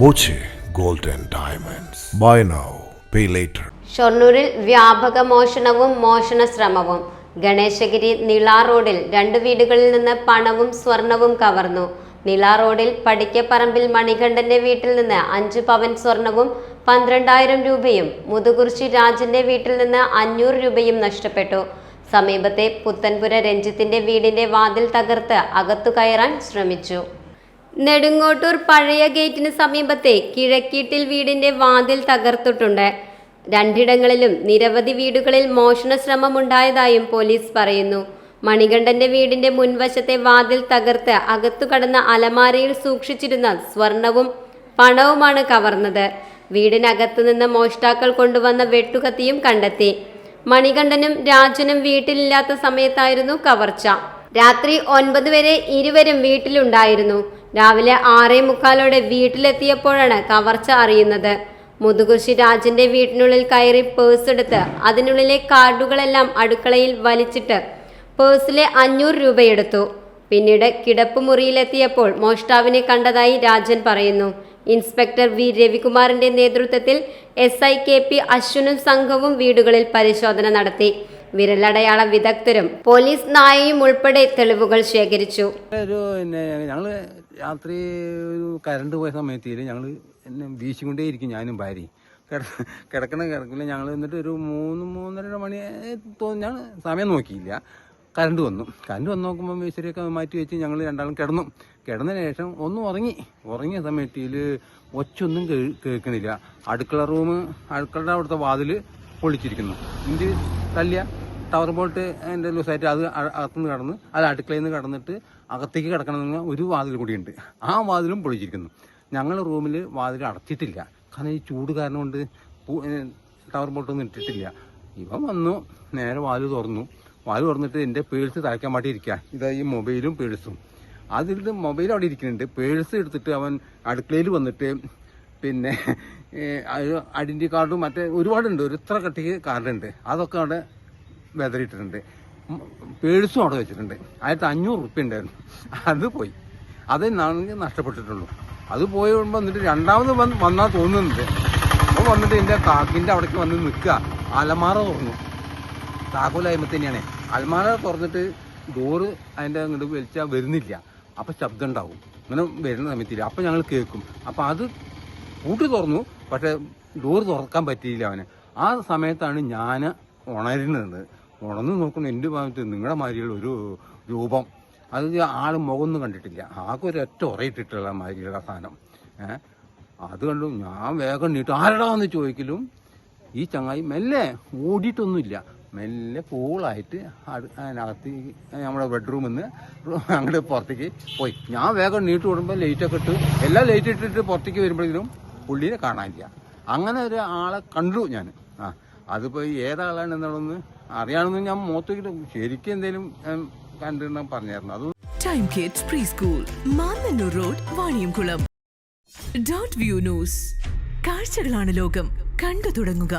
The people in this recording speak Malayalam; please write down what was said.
Boche gold and diamonds. Buy now pay later. ഷൊർണൂരിൽ വ്യാപക മോഷണവും മോഷണ ശ്രമവും. ഗണേശഗിരി നിള റോഡിൽ 2 വീടുകളിൽ നിന്ന് പണവും സ്വർണവും കവർന്നു. നിള റോഡിൽ പടിക്കപ്പറമ്പിൽ മണികണ്ഠന്റെ വീട്ടിൽ നിന്ന് 5 പവൻ സ്വർണവും 12,000 രൂപയും, മുതുകുറിശി രാജന്റെ വീട്ടിൽ നിന്ന് 500 രൂപയും നഷ്ടപ്പെട്ടു. സമീപത്തെ പുത്തൻപുര രഞ്ജിത്തിന്റെ വീടിന്റെ വാതിൽ തകർത്ത് അകത്തു കയറാൻ ശ്രമിച്ചു. നെടുങ്ങോട്ടൂർ പഴയ ഗേറ്റിന് സമീപത്തെ കിഴക്കീട്ടിൽ വീടിന്റെ വാതിൽ തകർത്തിട്ടുണ്ട്. 2 ഇടങ്ങളിലും നിരവധി വീടുകളിൽ മോഷണ ശ്രമമുണ്ടായതായും പോലീസ് പറയുന്നു. മണികണ്ഠന്റെ വീടിന്റെ മുൻവശത്തെ വാതിൽ തകർത്ത് അകത്തു കടന്ന അലമാരയിൽ സൂക്ഷിച്ചിരുന്ന സ്വർണവും പണവുമാണ് കവർന്നത്. വീടിനകത്തു നിന്ന് മോഷ്ടാക്കൾ കൊണ്ടുവന്ന വെട്ടുകത്തിയും കണ്ടെത്തി. മണികണ്ഠനും രാജനും വീട്ടിലില്ലാത്ത സമയത്തായിരുന്നു കവർച്ച. രാത്രി 9 വരെ ഇരുവരും വീട്ടിലുണ്ടായിരുന്നു. രാവിലെ 6:45 വീട്ടിലെത്തിയപ്പോഴാണ് കവർച്ച അറിയുന്നത്. മുതുകുറിശി രാജന്റെ വീട്ടിനുള്ളിൽ കയറി പേഴ്സ് എടുത്ത് അതിനുള്ളിലെ കാർഡുകളെല്ലാം അടുക്കളയിൽ വലിച്ചിട്ട് പേഴ്സിലെ 500 രൂപയെടുത്തു. പിന്നീട് കിടപ്പുമുറിയിലെത്തിയപ്പോൾ മോഷ്ടാവിനെ കണ്ടതായി രാജൻ പറയുന്നു. ഇൻസ്പെക്ടർ വി രവികുമാറിന്റെ നേതൃത്വത്തിൽ SI KP അശ്വനും സംഘവും വീടുകളിൽ പരിശോധന നടത്തി. വിരലടയാള വിദഗ്ധരും പോലീസ് നായയും ഉൾപ്പെടെ തെളിവുകൾ ശേഖരിച്ചു. ഞങ്ങള് രാത്രി കറണ്ട് പോയ സമയത്ത് ഞങ്ങള് വീശിക്കൊണ്ടേയിരിക്കും, ഞാനും ഭാര്യയും കിടക്കില്ല. ഞങ്ങൾ എന്നിട്ട് ഒരു 3-3:30 മണി തോന്നി, ഞങ്ങൾ സമയം നോക്കിയില്ല. കറണ്ട് വന്നു നോക്കുമ്പോൾ മേശരിയൊക്കെ മാറ്റി വെച്ച് ഞങ്ങൾ രണ്ടാളും കിടന്നതിന് ശേഷം ഒന്ന് ഉറങ്ങിയ സമയത്തിൽ ഒച്ചൊന്നും കേൾക്കണില്ല. അടുക്കളയുടെ അവിടുത്തെ വാതിൽ പൊളിച്ചിരിക്കുന്നു. ഇതിൻ്റെ തല്ലിയ ടവർ ബോൾട്ട് എൻ്റെ ലൂസായിട്ട് അത് അകത്തുനിന്ന് കടന്ന് അത് അടുക്കളയിൽ നിന്ന് കടന്നിട്ട് അകത്തേക്ക് കിടക്കണമെന്ന് ഒരു വാതിൽ കൂടിയുണ്ട്. ആ വാതിലും പൊളിച്ചിരിക്കുന്നു. ഞങ്ങൾ റൂമിൽ വാതിൽ അടച്ചിട്ടില്ല, കാരണം ഈ ചൂട് കാരണം കൊണ്ട് ടവർ ബോൾട്ടൊന്നും ഇട്ടിട്ടില്ല. ഇവൻ വന്നു, നേരെ വാതിൽ തുറന്നിട്ട് എൻ്റെ പേഴ്സ് തയ്ക്കാൻ വേണ്ടി ഇരിക്കുക. ഇതാ ഈ മൊബൈലും പേഴ്സും. അതിൽ മൊബൈൽ അവിടെ ഇരിക്കുന്നുണ്ട്. പേഴ്സ് എടുത്തിട്ട് അവൻ അടുക്കളയിൽ വന്നിട്ട് പിന്നെ ഐഡൻറ്റി കാർഡും മറ്റേ ഒരുപാടുണ്ട്, ഒരു ഇത്ര കട്ടിക്ക് കാർഡുണ്ട്, അതൊക്കെ അവിടെ വെതറിയിട്ടിട്ടുണ്ട്. പേഴ്സും അവിടെ വെച്ചിട്ടുണ്ട്. 500 റുപ്യ ഉണ്ടായിരുന്നു, അത് പോയി. അതേ നഷ്ടപ്പെട്ടിട്ടുള്ളൂ. അത് പോയി വന്നിട്ട് രണ്ടാമത് വന്നാൽ തോന്നുന്നുണ്ട്. അപ്പോൾ വന്നിട്ട് എൻ്റെ കാക്കിൻ്റെ അവിടേക്ക് വന്ന് നിൽക്കുക. അലമാറ തുറന്നു, താക്കോലായ്മ തന്നെയാണ്. അലമാര തുറന്നിട്ട് ഡോറ് അതിൻ്റെ അങ്ങോട്ട് വലിച്ചാൽ വരുന്നില്ല. അപ്പം ശബ്ദം ഉണ്ടാവും, ഇങ്ങനെ വരുന്ന സമയത്തില്ല. അപ്പം ഞങ്ങൾ കേൾക്കും. അപ്പം അത് കൂട്ടി തുറന്നു, പക്ഷെ ഡോറ് തുറക്കാൻ പറ്റിയില്ല അവന്. ആ സമയത്താണ് ഞാൻ ഉണരുന്നത്. ഉണർന്ന് നോക്കുന്നു, എൻ്റെ ഭാഗത്ത് നിങ്ങളുടെ മാതിരിയുള്ള ഒരു രൂപം. അത് മുഖമൊന്നും കണ്ടിട്ടില്ല, ആകെ ഒരൊറ്റ ഉറയിട്ടിട്ടുള്ള മാതിരിയുള്ള സാധനം. അത് കണ്ടു. ഞാൻ വേഗം നീട്ടു, ആരടാന്ന് ചോദിക്കലും ഈ ചങ്ങായി മെല്ലെ ഓടിയിട്ടൊന്നുമില്ല, മെല്ലെ കൂളായിട്ട് അതിനകത്ത് നമ്മുടെ ബെഡ്റൂമിൽ നിന്ന് അങ്ങോട്ട് പുറത്തേക്ക് പോയി. ഞാൻ വേഗം നീട്ട് വിടുമ്പോൾ ലൈറ്റൊക്കെ ഇട്ട് എല്ലാം ലൈറ്റ് ഇട്ടിട്ട് പുറത്തേക്ക് വരുമ്പോഴേക്കും പുള്ളീനെ കാണാനില്ല. അങ്ങനെ ഒരു ആളെ കണ്ടു ഞാൻ. അതിപ്പോൾ ഏതാളാണെന്നുള്ളതെന്ന് അറിയാണെന്ന് ഞാൻ മുഖത്തേക്ക് ശരിക്കും എന്തെങ്കിലും കണ്ടിരുന്ന പറഞ്ഞായിരുന്നു. അത് time kids pre school, Mannannur road, Vaniyamkulam. .view news. കാഴ്ചകളാണ് ലോകം, കണ്ടു തുടങ്ങുക.